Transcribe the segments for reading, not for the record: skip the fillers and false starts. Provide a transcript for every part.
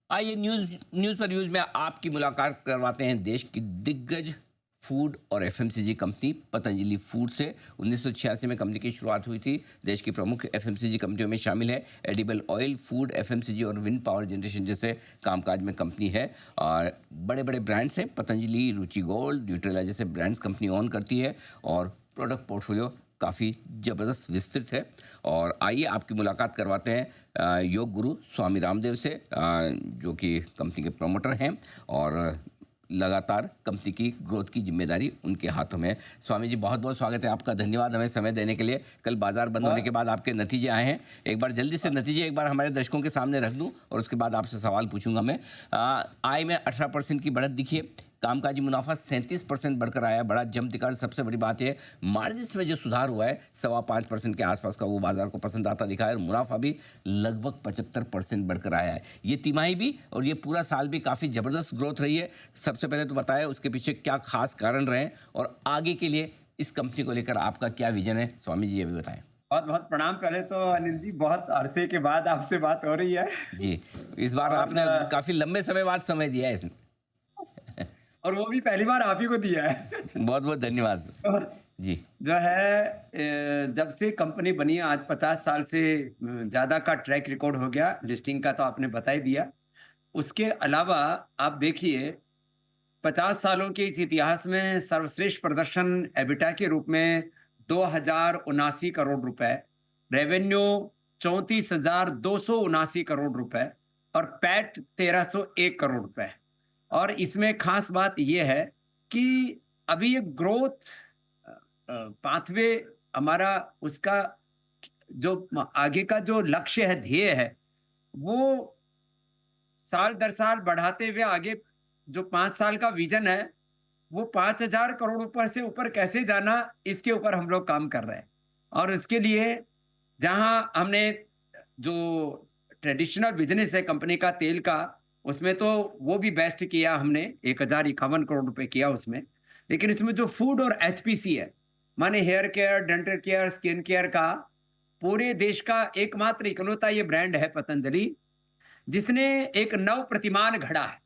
आइए news news पर news में आपकी मुलाकात करवाते हैं देश की दिग्गज फूड और एफएमसीजी कंपनी पतंजलि फूड से। 1986 में कंपनी की शुरुआत हुई थी। देश की प्रमुख एफएमसीजी कंपनियों में शामिल है। एडिबल ऑयल, फूड, एफएमसीजी और विंड पावर जनरेशन जैसे कामकाज में कंपनी है। और बड़े-बड़े ब्रांड्स हैं। पतंजलि, रुचि गोल्ड, न्यूट्रेला जैसे ब्रांड्स कंपनी ओन करती है और प्रोडक्ट पोर्टफोलियो काफ़ी ज़बरदस्त विस्तृत है। और आइए आपकी मुलाकात करवाते हैं योग गुरु स्वामी रामदेव से, जो कि कंपनी के प्रमोटर हैं और लगातार कंपनी की ग्रोथ की जिम्मेदारी उनके हाथों में है। स्वामी जी, बहुत बहुत स्वागत है आपका। धन्यवाद हमें समय देने के लिए। कल बाजार बंद होने के बहुत बाद आपके नतीजे आए हैं। एक बार जल्दी से नतीजे एक बार हमारे दर्शकों के सामने रख दूं और उसके बाद आपसे सवाल पूछूंगा मैं। आय में 18% की बढ़त दिखी है। कामकाजी मुनाफा 37% बढ़कर आया है, बड़ा जम दिखा। सबसे बड़ी बात है मार्जिन में जो सुधार हुआ है 5.25% के आसपास का, वो बाजार को पसंद आता दिखा है। और मुनाफा भी लगभग 75% बढ़कर आया है। ये तिमाही भी और ये पूरा साल भी काफ़ी ज़बरदस्त ग्रोथ रही है। सबसे पहले तो बताएं उसके पीछे क्या खास कारण रहे हैं और आगे के लिए इस कंपनी को लेकर आपका क्या विजन है, स्वामी जी ये भी बताएं। बहुत प्रणाम। पहले तो अनिल जी, बहुत अरसे के बाद आपसे बात हो रही है। जी, इस बार और आपने काफ़ी लंबे समय बाद समय दिया है इसमें। और वो भी पहली बार आप ही को दिया है। बहुत बहुत धन्यवाद। तो जी। जो है जब से कंपनी बनी है, आज 50 साल से ज्यादा का ट्रैक रिकॉर्ड हो गया। लिस्टिंग का तो आपने बता ही दिया। उसके अलावा आप देखिए, 50 सालों के इस इतिहास में सर्वश्रेष्ठ प्रदर्शन एबिटा के रूप में 2,079 करोड़ रुपए, रेवेन्यू 34,279 करोड़ रुपए और पैट 1,301 करोड़ रुपए। और इसमें खास बात यह है कि अभी ये ग्रोथ पाथवे हमारा, उसका जो आगे का जो लक्ष्य है, ध्येय है, वो साल दर साल बढ़ाते हुए आगे जो 5 साल का विजन है, वो 5,000 करोड़ ऊपर से ऊपर कैसे जाना, इसके ऊपर हम लोग काम कर रहे हैं। और उसके लिए जहां हमने जो ट्रेडिशनल बिजनेस है कंपनी का तेल का, उसमें तो वो भी बेस्ट किया हमने, 1,051 करोड़ रुपए किया उसमें। लेकिन इसमें जो फूड और एचपीसी है, माने hair care, dental care, skin care का, पूरे देश का एकमात्र इकलौता ये ब्रांड है पतंजलि, जिसने एक नव प्रतिमान घड़ा है।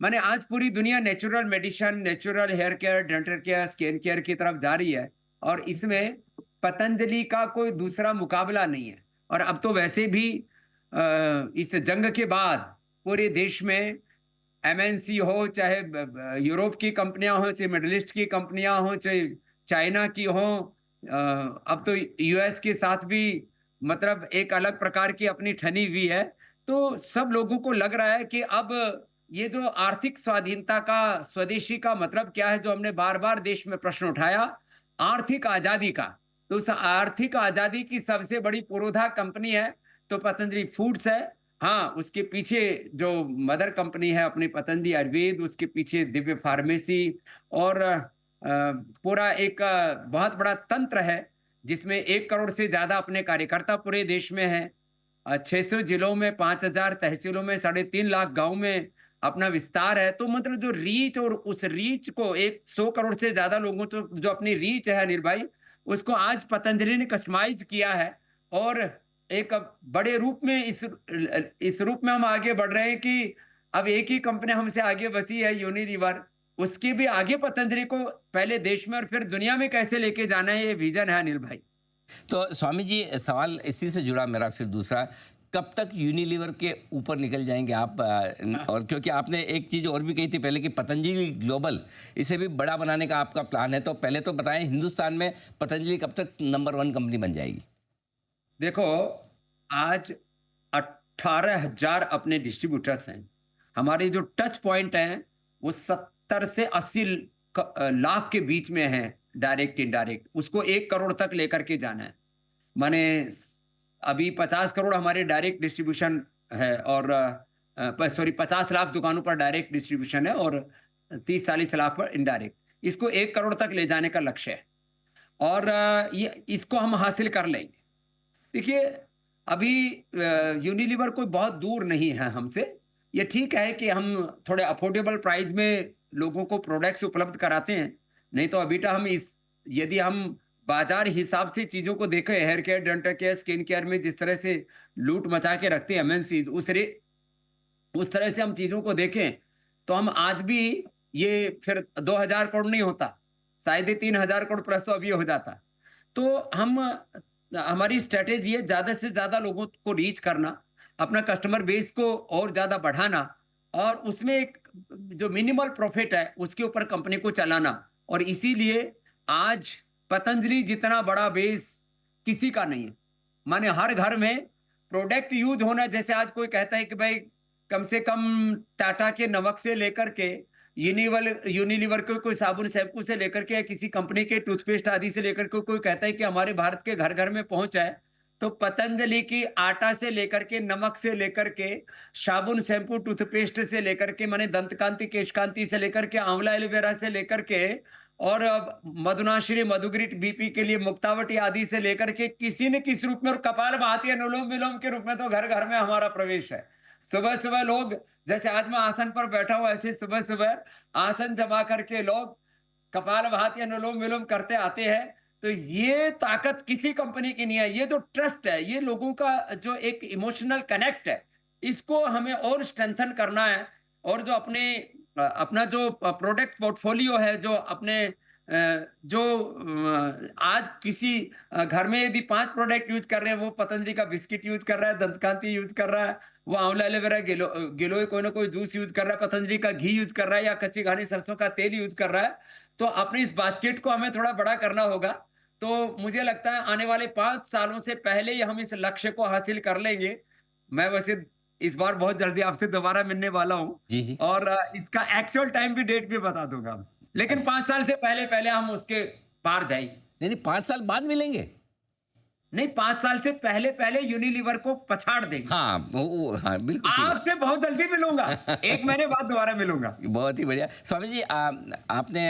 माने आज पूरी दुनिया natural medicine, natural hair care, dental care, skin care की तरफ जा रही है। और इसमें पतंजलि का कोई दूसरा मुकाबला नहीं है। और अब तो वैसे भी इस जंग के बाद पूरे देश में एमएनसी हो, चाहे यूरोप की कंपनियां हो, चाहे मिडिल ईस्ट की कंपनियां हो, चाहे चाइना की हो, अब तो यूएस के साथ भी मतलब एक अलग प्रकार की अपनी ठनी हुई है। तो सब लोगों को लग रहा है कि अब ये जो आर्थिक स्वाधीनता का, स्वदेशी का मतलब क्या है, जो हमने बार बार देश में प्रश्न उठाया, आर्थिक आजादी का, तो उस आर्थिक आजादी की सबसे बड़ी पुरोधा कंपनी है तो पतंजलि फूड्स है। हाँ, उसके पीछे जो मदर कंपनी है अपनी पतंजलि आयुर्वेद, उसके पीछे दिव्य फार्मेसी और पूरा एक बहुत बड़ा तंत्र है, जिसमें 1 करोड़ से ज्यादा अपने कार्यकर्ता पूरे देश में हैं। 600 जिलों में, 5,000 तहसीलों में, 3.5 लाख गांव में अपना विस्तार है। तो मतलब जो रीच, और उस रीच को, 100 करोड़ से ज्यादा लोगों तो जो अपनी रीच है अनिल भाई, उसको आज पतंजलि ने कस्टमाइज किया है। और एक बड़े रूप में इस रूप में हम आगे बढ़ रहे हैं कि अब एक ही कंपनी हमसे आगे बची है, यूनिलीवर। उसके भी आगे पतंजलि को पहले देश में और फिर दुनिया में कैसे लेके जाना है, ये विजन है अनिल भाई। तो स्वामी जी, सवाल इसी से जुड़ा मेरा फिर दूसरा, कब तक यूनिलीवर के ऊपर निकल जाएंगे आप? और क्योंकि आपने एक चीज़ और भी कही थी पहले कि पतंजलि ग्लोबल, इसे भी बड़ा बनाने का आपका प्लान है। तो पहले तो बताएं हिंदुस्तान में पतंजलि कब तक नंबर 1 कंपनी बन जाएगी? देखो, आज 18,000 अपने डिस्ट्रीब्यूटर्स हैं। हमारे जो टच पॉइंट हैं वो 70 से 80 लाख के बीच में हैं, डायरेक्ट इनडायरेक्ट। उसको 1 करोड़ तक लेकर के जाना है। माने अभी 50 करोड़ हमारे डायरेक्ट डिस्ट्रीब्यूशन है, और सॉरी, 50 लाख दुकानों पर डायरेक्ट डिस्ट्रीब्यूशन है और 30-40 लाख पर इनडायरेक्ट। इसको 1 करोड़ तक ले जाने का लक्ष्य है। और ये इसको हम हासिल कर लेंगे। देखिए, अभी यूनिलीवर कोई बहुत दूर नहीं है हमसे। ये ठीक है कि हम थोड़े अफोर्डेबल प्राइस में लोगों को प्रोडक्ट्स उपलब्ध कराते हैं। नहीं तो अभी तो हम इस, यदि हम बाजार हिसाब से चीजों को देखें, hair care, dental care, skin care में जिस तरह से लूट मचा के रखते हैं एमएनसीज, उस तरह से हम चीजों को देखें तो हम आज भी ये फिर 2000 करोड़ नहीं होता, शायद ही 3000 करोड़ प्लस तो अभी हो जाता। तो हम हमारी स्ट्रेटेजी है ज्यादा से ज्यादा लोगों को रीच करना, अपना कस्टमर बेस को और ज्यादा बढ़ाना, और उसमें एक जो मिनिमल प्रॉफिट है उसके ऊपर कंपनी को चलाना। और इसीलिए आज पतंजलि जितना बड़ा बेस किसी का नहीं है। माने हर घर में प्रोडक्ट यूज होना, जैसे आज कोई कहता है कि भाई कम से कम टाटा के नमक से लेकर के यूनिलीवर के कोई साबुन शैम्पू से लेकर के, या किसी कंपनी के टूथपेस्ट आदि से लेकर के कोई कहता है कि हमारे भारत के घर घर में पहुंच है, तो पतंजलि की आटा से लेकर के, नमक से लेकर के, साबुन शैम्पू टूथपेस्ट से लेकर के, माने दंतकांति केशकांति से लेकर के, आंवला एलोवेरा से लेकर के, और अब मधुनाश्री मधुग्रिट बीपी के लिए मुक्तावटी आदि से लेकर के, किसी न किसी रूप में, और कपाल भाती अनुलोम विलोम के रूप में तो घर घर में हमारा प्रवेश है। सुबह सुबह लोग, जैसे आज मैं आसन पर बैठा हूं, ऐसे सुबह सुबह आसन जमा करके लोग कपालभाति अनुलोम विलोम करते आते हैं। तो ये ताकत किसी कंपनी की नहीं है। ये जो ट्रस्ट है, ये लोगों का जो एक इमोशनल कनेक्ट है, इसको हमें और स्ट्रेंथन करना है। और जो अपना जो प्रोडक्ट पोर्टफोलियो है, जो अपने जो आज किसी घर में यदि 5 प्रोडक्ट यूज कर रहे हैं, वो पतंजलि का बिस्किट यूज कर रहा है, दंतकांति यूज कर रहा है, वो आंवला एलोवेरा गिलोय कोई ना कोई जूस यूज कर रहा है, पतंजलि का घी यूज कर रहा है, या कच्ची घानी सरसों का तेल यूज कर रहा है, तो अपने इस बास्केट को हमें थोड़ा बड़ा करना होगा। तो मुझे लगता है आने वाले 5 सालों से पहले ही हम इस लक्ष्य को हासिल कर लेंगे। मैं वैसे इस बार बहुत जल्दी आपसे दोबारा मिलने वाला हूँ, जी, जी। और इसका एक्चुअल टाइम भी, डेट भी बता दूंगा, लेकिन 5 साल से पहले पहले हम उसके पार जाएंगे। नहीं, 5 साल बाद मिलेंगे? नहीं, 5 साल से पहले पहले यूनिलीवर को पछाड़ देंगे। हाँ, हाँ, बिल्कुल ठीक है। आपसे बहुत जल्दी मिलूंगा, 1 महीने बाद दोबारा मिलूंगा। बहुत ही बढ़िया। स्वामी जी, आपने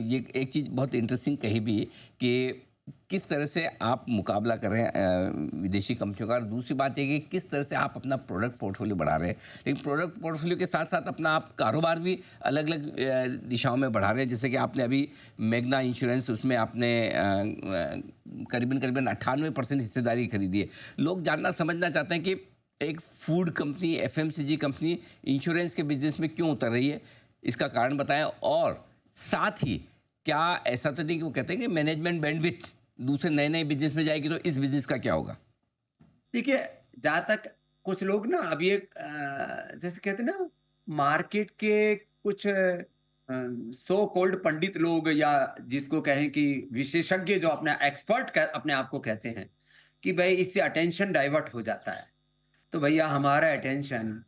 ये एक चीज़ बहुत इंटरेस्टिंग कही भी कि किस तरह से आप मुकाबला कर रहे हैं विदेशी कंपनियों का, और दूसरी बात ये कि किस तरह से आप अपना प्रोडक्ट पोर्टफोलियो बढ़ा रहे हैं। लेकिन प्रोडक्ट पोर्टफोलियो के साथ साथ अपना आप कारोबार भी अलग अलग दिशाओं में बढ़ा रहे हैं। जैसे कि आपने अभी मैग्ना इंश्योरेंस, उसमें आपने करीबन करीबन 98% हिस्सेदारी खरीदी है। लोग जानना समझना चाहते हैं कि एक food company, FMCG company insurance के बिजनेस में क्यों उतर रही है, इसका कारण बताएं। और साथ ही क्या ऐसा तो नहीं कि वो कहते हैं कि मैनेजमेंट बैंडविड्थ दूसरे नए नए बिजनेस में जाएगी, तो इस बिजनेस का क्या होगा? देखिए, जहां तक कुछ लोग ना अभी एक जैसे कहते हैं ना, मार्केट के कुछ सो कॉल्ड पंडित लोग, या जिसको कहें कि विशेषज्ञ, जो अपना एक्सपर्ट अपने आप को कहते हैं कि भाई इससे अटेंशन डाइवर्ट हो जाता है। तो भैया, हमारा अटेंशन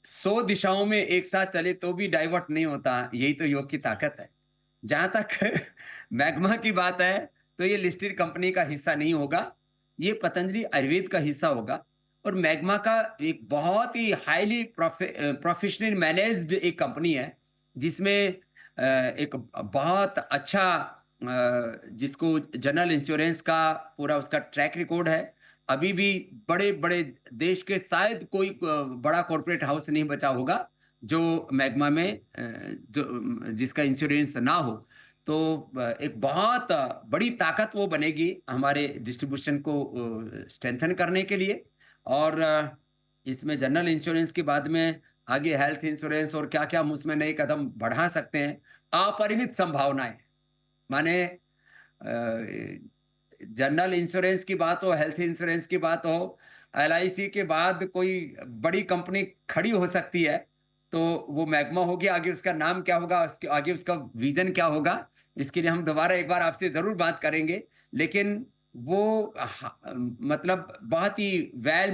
100 दिशाओं में एक साथ चले तो भी डाइवर्ट नहीं होता। यही तो योग की ताकत है। जहां तक मैग्मा की बात है, तो ये लिस्टेड कंपनी का हिस्सा नहीं होगा, ये पतंजलि आयुर्वेद का हिस्सा होगा। और मैग्मा का एक बहुत ही हाईली प्रोफेशनल मैनेज्ड एक कंपनी है, जिसमें एक बहुत अच्छा जिसको जनरल इंश्योरेंस का पूरा उसका ट्रैक रिकॉर्ड है। अभी भी बड़े बड़े देश के शायद कोई बड़ा कॉर्पोरेट हाउस नहीं बचा होगा जो मैग्मा में जो जिसका इंश्योरेंस ना हो। तो एक बहुत बड़ी ताकत वो बनेगी हमारे डिस्ट्रीब्यूशन को स्ट्रेंथन करने के लिए। और इसमें जनरल इंश्योरेंस के बाद में आगे हेल्थ इंश्योरेंस और क्या क्या हम उसमें नए कदम बढ़ा सकते हैं। अपरिमित संभावनाएं, माने जनरल इंश्योरेंस की बात हो, हेल्थ इंश्योरेंस की बात हो, एलआईसी के बाद कोई बड़ी कंपनी खड़ी हो सकती है, तो वो मैग्मा होगी। आगे उसका नाम क्या होगा, उसके आगे उसका विजन क्या होगा, इसके लिए हम दोबारा एक बार आपसे जरूर बात करेंगे। लेकिन वो मतलब बहुत ही वेल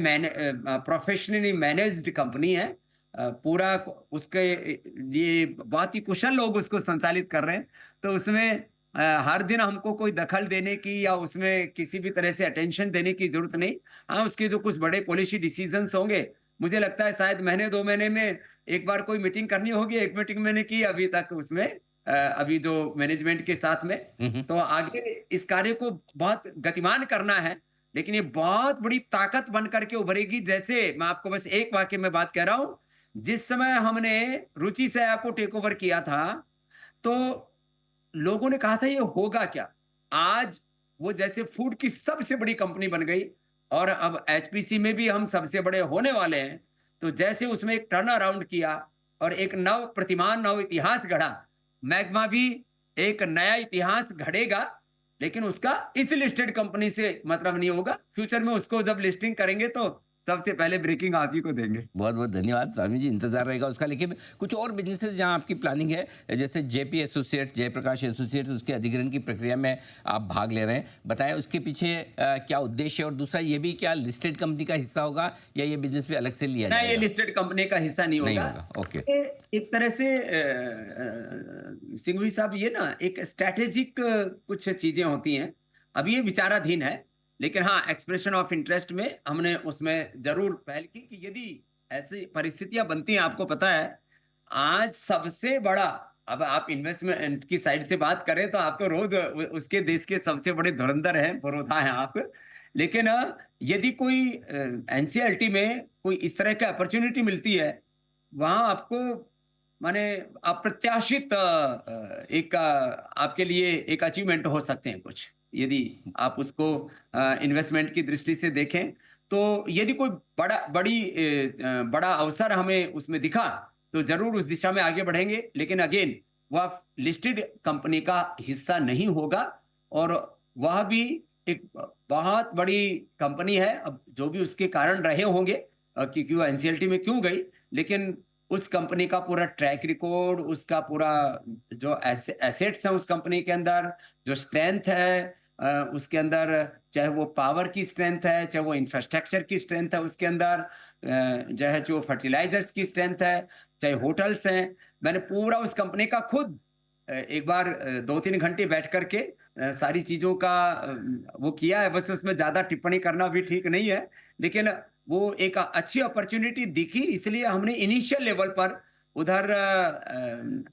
प्रोफेशनली मैनेज्ड कंपनी है। पूरा उसके लिए बहुत ही कुशल लोग उसको संचालित कर रहे हैं। तो उसमें हर दिन हमको कोई दखल देने की या उसमें किसी भी तरह से अटेंशन देने की जरूरत नहीं। हाँ, उसके जो कुछ बड़े पॉलिसी डिसीजंस होंगे, मुझे लगता है शायद महीने 2 महीने में एक बार कोई मीटिंग करनी होगी। एक मीटिंग मैंने की अभी तक उसमें, अभी जो मैनेजमेंट के साथ में। तो आगे इस कार्य को बहुत गतिमान करना है, लेकिन ये बहुत बड़ी ताकत बन करके उभरेगी। जैसे मैं आपको बस एक वाक्य में बात कह रहा हूं, जिस समय हमने रुचि से आपको टेक ओवर किया था, तो लोगों ने कहा था ये होगा क्या। आज वो जैसे फूड की सबसे बड़ी कंपनी बन गई, और अब एचपीसी में भी हम सबसे बड़े होने वाले हैं। तो जैसे उसमें एक टर्न अराउंड किया और एक नव प्रतिमान, नव इतिहास गढ़ा, मैग्मा भी एक नया इतिहास गढ़ेगा, लेकिन उसका इस लिस्टेड कंपनी से मतलब नहीं होगा। फ्यूचर में उसको जब लिस्टिंग करेंगे तो सबसे पहले ब्रेकिंग आप ही को देंगे। बहुत बहुत धन्यवाद स्वामी जी, इंतजार रहेगा उसका। लेकिन कुछ और बिजनेसेस जहां आपकी प्लानिंग है, जैसे जेपी एसोसिएट्स, जयप्रकाश एसोसिएट्स, उसके अधिग्रहण की प्रक्रिया में आप भाग ले रहे हैं, बताएं उसके पीछे क्या उद्देश्य है, और दूसरा ये भी क्या लिस्टेड कंपनी का हिस्सा होगा या ये बिजनेस भी अलग से लिया ना, ये जाएगा? लिस्टेड कंपनी का हिस्सा नहीं नहीं होगा। होगा, ओके। ये एक तरह से सिंघवी साहब, ये ना एक स्ट्रैटेजिक कुछ चीजें होती हैं, अभी ये विचाराधीन है, लेकिन हाँ, एक्सप्रेशन ऑफ इंटरेस्ट में हमने उसमें जरूर पहल की कि यदि ऐसी परिस्थितियां बनती हैं, आपको पता है आज सबसे बड़ा, अब आप इन्वेस्टमेंट की साइड से बात करें तो आप तो रोज उसके देश के सबसे बड़े धुरंधर हैं, बड़ौदा हैं आप, लेकिन यदि कोई एनसीईआरटी में कोई इस तरह की अपॉर्चुनिटी मिलती है, वहां आपको माने अप्रत्याशित एक आपके लिए एक अचीवमेंट हो सकते हैं कुछ, यदि आप उसको इन्वेस्टमेंट की दृष्टि से देखें। तो यदि कोई बड़ा अवसर हमें उसमें दिखा तो जरूर उस दिशा में आगे बढ़ेंगे, लेकिन अगेन वह लिस्टेड कंपनी का हिस्सा नहीं होगा, और वह भी एक बहुत बड़ी कंपनी है। अब जो भी उसके कारण रहे होंगे क्योंकि वो एनसीएलटी में क्यों गई, लेकिन उस कंपनी का पूरा ट्रैक रिकॉर्ड, उसका पूरा जो एसेट्स हैं उस कंपनी के अंदर, जो स्ट्रेंथ है उसके अंदर, चाहे वो पावर की स्ट्रेंथ है, चाहे वो इंफ्रास्ट्रक्चर की स्ट्रेंथ है उसके अंदर, चाहे जो फर्टिलाइजर्स की स्ट्रेंथ है, चाहे होटल्स हैं, मैंने पूरा उस कंपनी का खुद एक बार 2-3 घंटे बैठ करके सारी चीजों का वो किया है। बस उसमें ज्यादा टिप्पणी करना भी ठीक नहीं है, लेकिन वो एक अच्छी अपॉर्चुनिटी दिखी, इसलिए हमने इनिशियल लेवल पर उधर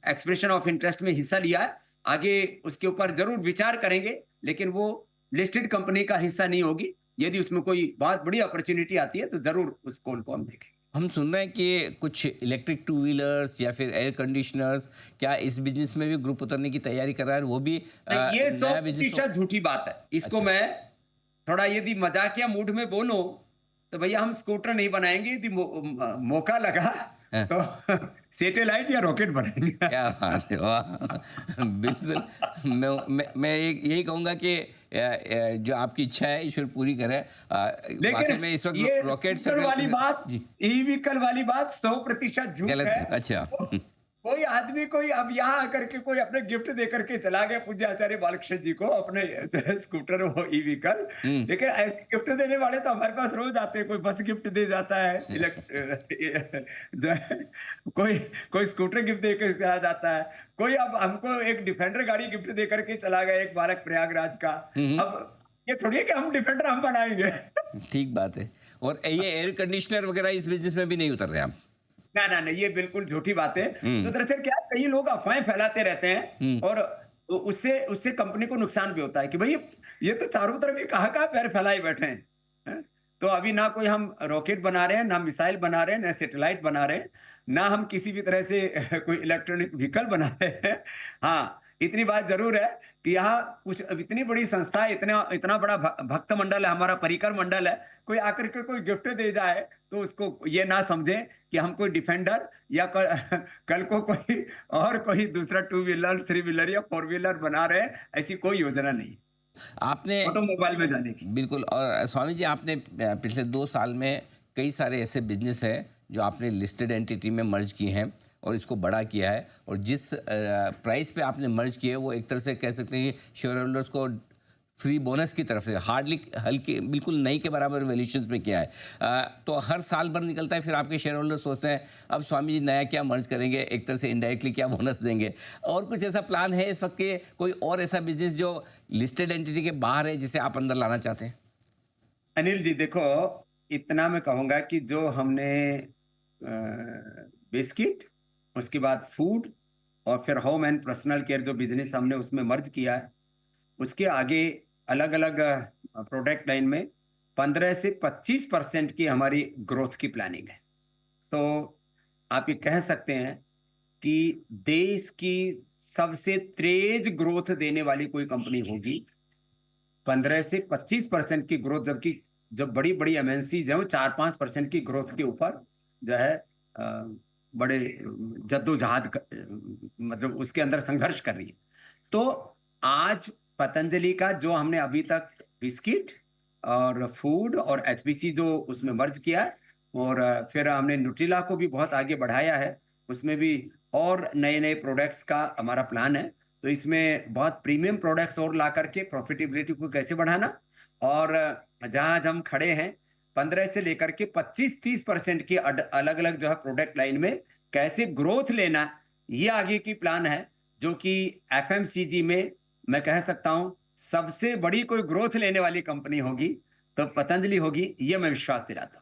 एक्सप्रेशन ऑफ इंटरेस्ट में हिस्सा लिया है। आगे उसके ऊपर जरूर विचार करेंगे, लेकिन वो लिस्टेड कंपनी का हिस्सा नहीं होगी। यदि उसमें कोई बहुत बड़ी अपॉर्चुनिटी आती है तो जरूर उसको उनको हम देखेंगे। हम सुन रहे हैं कि कुछ इलेक्ट्रिक टू व्हीलर्स या फिर एयर कंडीशनर्स, क्या इस बिजनेस में भी ग्रुप उतरने की तैयारी कर रहा है? वो भी नहीं, ये नया बिजनेस 100% झूठी बात है। इसको अच्छा। मैं थोड़ा यदि मजाकिया मूड में बोलूं तो भैया हम स्कूटर नहीं बनाएंगे, यदि मौका लगा हाँ, तो सैटेलाइट या रॉकेट बनाएंगे। क्या बात है, वाह! बिल्कुल। मैं यही कहूँगा कि जो आपकी इच्छा है ईश्वर पूरी करे। वाकई लेकिन में इस ये वक्त रॉकेट से व्हीकल वाली बात, जी, ई व्हीकल वाली बात 100% झूठ गलत है। है, अच्छा। वो- कोई आदमी कोई अब यहाँ आकर के कोई अपने गिफ्ट दे करके चला गया पूज्य आचार्य बालकृष्ण जी को अपने जो है स्कूटर वो ई व्हीकल, हम्म। लेकिन ऐसे गिफ्ट देने वाले तो हमारे पास रोज आते हैं। कोई बस गिफ्ट दे जाता है, जो है कोई कोई स्कूटर गिफ्ट दे कर चला जाता है, कोई अब हमको एक डिफेंडर गाड़ी गिफ्ट दे करके चला गया एक बालक प्रयागराज का। हम्म। अब ये थोड़ी है कि हम डिफेंडर हम बनाएंगे। ठीक बात है। और ये एयर कंडीशनर वगैरह इस बिजनेस में भी नहीं उतर रहे आप? ना ना ना, ये बिल्कुल झूठी बात है। हम्म। तो दरअसल क्या है, कई लोग अफवाहें फैलाते रहते हैं, और उससे उससे कंपनी को नुकसान भी होता है कि भाई ये तो चारों तरफ ये कहाँ पैर फैलाए बैठे हैं, हैं? तो अभी ना कोई हम रॉकेट बना रहे हैं, ना मिसाइल बना रहे हैं, ना सैटेलाइट बना रहे हैं, ना हम किसी भी तरह से कोई इलेक्ट्रॉनिक व्हीकल बना रहे हैं। हाँ, इतनी बात जरूर है कि यहाँ कुछ इतनी बड़ी संस्था है, इतना इतना बड़ा भक्त मंडल है, हमारा परिकर मंडल है, कोई आकर के कोई गिफ्ट दे जाए तो उसको ये ना समझें कि हम कोई डिफेंडर या कल को कोई और कोई दूसरा 2 व्हीलर 3 व्हीलर या 4 व्हीलर बना रहे हैं, ऐसी कोई योजना नहीं आपने ऑटोमोबाइल में जाने की। बिल्कुल। और स्वामी जी, आपने पिछले 2 साल में कई सारे ऐसे बिजनेस हैं जो आपने लिस्टेड एंटिटी में मर्ज किए हैं और इसको बड़ा किया है, और जिस प्राइस पे आपने मर्ज किए वो एक तरह से कह सकते हैं कि शेयर होल्डर्स को फ्री बोनस की तरफ से हल्की बिल्कुल नई के बराबर वैल्यूएशंस में किया है। तो हर साल भर निकलता है, फिर आपके शेयर होल्डर सोचते हैं अब स्वामी जी नया क्या मर्ज करेंगे, एक तरह से इनडायरेक्टली क्या बोनस देंगे। और कुछ ऐसा प्लान है इस वक्त के, कोई और ऐसा बिजनेस जो लिस्टेड एंटिटी के बाहर है जिसे आप अंदर लाना चाहते हैं? अनिल जी देखो, इतना मैं कहूंगा कि जो हमने बिस्किट, उसके बाद फूड, और फिर होम एंड पर्सनल केयर जो बिजनेस हमने उसमें मर्ज किया है, उसके आगे अलग अलग प्रोडक्ट लाइन में 15 से 25% की हमारी ग्रोथ की प्लानिंग है। तो आप ये कह सकते हैं कि देश की सबसे तेज ग्रोथ देने वाली कोई कंपनी होगी, 15 से 25% की ग्रोथ, जबकि जब बड़ी बड़ी एमएनसीज हैं वो 4-5% की ग्रोथ के ऊपर जो है बड़े जद्दोजहद मतलब उसके अंदर संघर्ष कर रही है। तो आज पतंजलि का जो हमने अभी तक बिस्किट और फूड और एचपीसी जो उसमें मर्ज किया है, और फिर हमने न्यूट्रिला को भी बहुत आगे बढ़ाया है, उसमें भी और नए नए प्रोडक्ट्स का हमारा प्लान है। तो इसमें बहुत प्रीमियम प्रोडक्ट्स और ला करके प्रॉफिटेबिलिटी को कैसे बढ़ाना, और जहां आज हम खड़े हैं 15 से लेकर के 25-30% की अलग अलग जो है प्रोडक्ट लाइन में कैसे ग्रोथ लेना, ये आगे की प्लान है, जो कि एफएमसीजी में मैं कह सकता हूं सबसे बड़ी कोई ग्रोथ लेने वाली कंपनी होगी तो पतंजलि होगी, ये मैं विश्वास दिलाता हूं।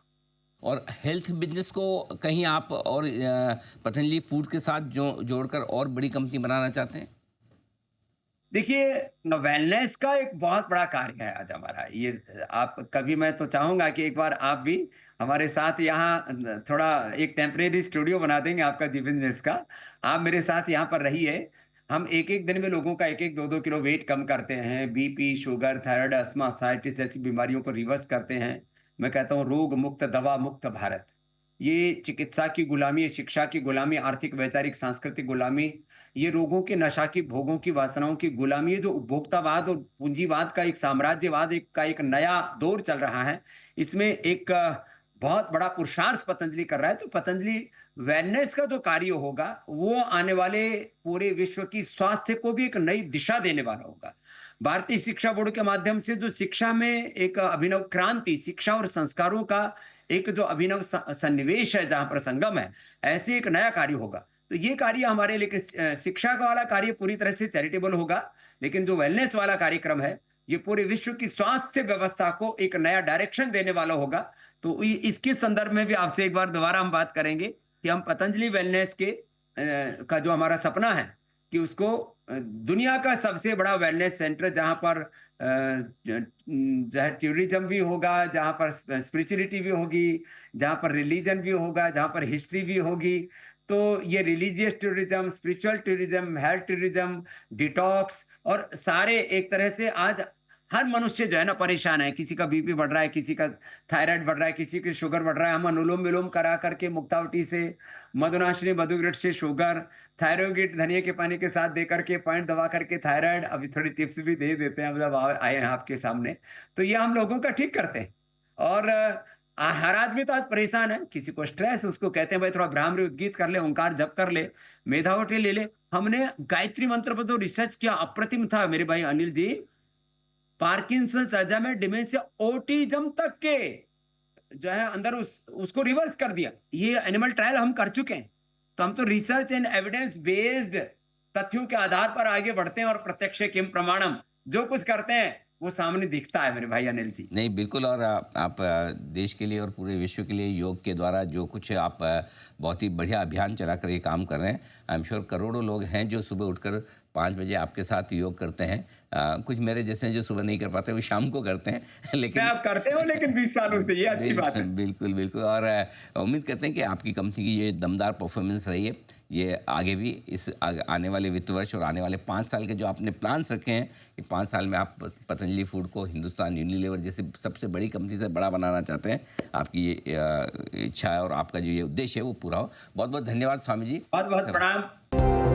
और हेल्थ बिजनेस को कहीं आप और पतंजलि फूड के साथ जोड़कर और बड़ी कंपनी बनाना चाहते हैं? देखिए, वेलनेस का एक बहुत बड़ा कार्य है आज हमारा ये। आप कभी, मैं तो चाहूंगा कि एक बार आप भी हमारे साथ यहाँ थोड़ा एक टेम्परेरी स्टूडियो बना देंगे आपका जी बिजनेस का। आप मेरे साथ यहाँ पर रहिए। हम एक एक दिन में लोगों का 1-1, 2-2 किलो वेट कम करते हैं, बीपी, शुगर, थायराइड, अस्थमा, अस्थाइटिस जैसी बीमारियों को रिवर्स करते हैं। मैं कहता हूँ रोग मुक्त, दवा मुक्त भारत। ये चिकित्सा की गुलामी, शिक्षा की गुलामी, आर्थिक, वैचारिक, सांस्कृतिक गुलामी, ये रोगों के, नशा की, भोगों की, वासनाओं की गुलामी, ये जो उपभोक्तावाद और पूंजीवाद का एक साम्राज्यवाद एक नया दौर चल रहा है, इसमें एक बहुत बड़ा पुरुषार्थ पतंजलि कर रहा है। तो पतंजलि वेलनेस का जो कार्य होगा वो आने वाले पूरे विश्व की स्वास्थ्य को भी एक नई दिशा देने वाला होगा। भारतीय शिक्षा बोर्ड के माध्यम से जो शिक्षा में एक अभिनव क्रांति, शिक्षा और संस्कारों का एक जो अभिनव सन्निवेश है, जहां पर संगम है, ऐसे एक नया कार्य होगा। तो ये कार्य हमारे लिए, शिक्षा का वाला कार्य पूरी तरह से चैरिटेबल होगा, लेकिन जो वेलनेस वाला कार्यक्रम है ये पूरे विश्व की स्वास्थ्य व्यवस्था को एक नया डायरेक्शन देने वाला होगा। तो इसके संदर्भ में भी आपसे एक बार दोबारा हम बात करेंगे कि हम पतंजलि वेलनेस के का जो हमारा सपना है कि उसको दुनिया का सबसे बड़ा वेलनेस सेंटर, जहां पर जो है टूरिज्म भी होगा, जहां पर स्पिरिचुअलिटी भी होगी, जहां पर रिलीजन भी होगा, जहां पर हिस्ट्री भी होगी। तो ये religious tourism, spiritual tourism, health tourism, detox, और सारे एक तरह से आज हर मनुष्य जो है ना परेशान है। किसी का बीपी बढ़ रहा है, किसी का थायराइड बढ़ रहा है, किसी की शुगर बढ़ रहा है। हम अनुलोम विलोम करा करके मुक्तावटी से, मधुनाशिनी मधुग्रट से शुगर, थायरोगिट धनिया के पानी के साथ दे करके, पॉइंट दबा करके थायराइड, अभी थोड़ी टिप्स भी दे देते हैं जब आए हैं आपके सामने। तो ये हम लोगों का ठीक करते हैं। और हर आदमी तो आज परेशान है, किसी को स्ट्रेस, उसको कहते हैं भाई थोड़ा भ्रामरी उद्गीत कर ले, ओंकार जप कर ले, मेधावटी ले ले। हमने गायत्री मंत्र पर जो रिसर्च किया अप्रतिम था मेरे भाई Anil ji. Parkinson's, Alzheimer, dementia, autism तक के जो है अंदर उसको रिवर्स कर दिया। ये एनिमल ट्रायल हम कर चुके हैं। तो हम तो रिसर्च एंड एविडेंस बेस्ड तथ्यों के आधार पर आगे बढ़ते हैं, और प्रत्यक्ष किम प्रमाणम, जो कुछ करते हैं वो सामने दिखता है मेरे भाई अनिल जी। नहीं, बिल्कुल। और आप देश के लिए और पूरे विश्व के लिए योग के द्वारा जो कुछ आप बहुत ही बढ़िया अभियान चलाकर ये काम कर रहे हैं। आई एम श्योर करोड़ों लोग हैं जो सुबह उठकर 5 बजे आपके साथ योग करते हैं। कुछ मेरे जैसे हैं जो सुबह नहीं कर पाते, वो शाम को करते हैं लेकिन आप करते हो, लेकिन 20 सालों से, ये अच्छी बात है। बिल्कुल बिल्कुल। और उम्मीद करते हैं कि आपकी कंपनी की ये दमदार परफॉर्मेंस रही है, ये आगे भी इस आने वाले वित्त वर्ष और आने वाले 5 साल के जो आपने प्लान्स रखे हैं कि 5 साल में आप पतंजलि फूड को हिंदुस्तान यूनिलीवर जैसे सबसे बड़ी कंपनी से बड़ा बनाना चाहते हैं। आपकी ये इच्छा है और आपका जो ये उद्देश्य है वो पूरा हो। बहुत बहुत धन्यवाद स्वामी जी। बहुत बहुत प्रणाम।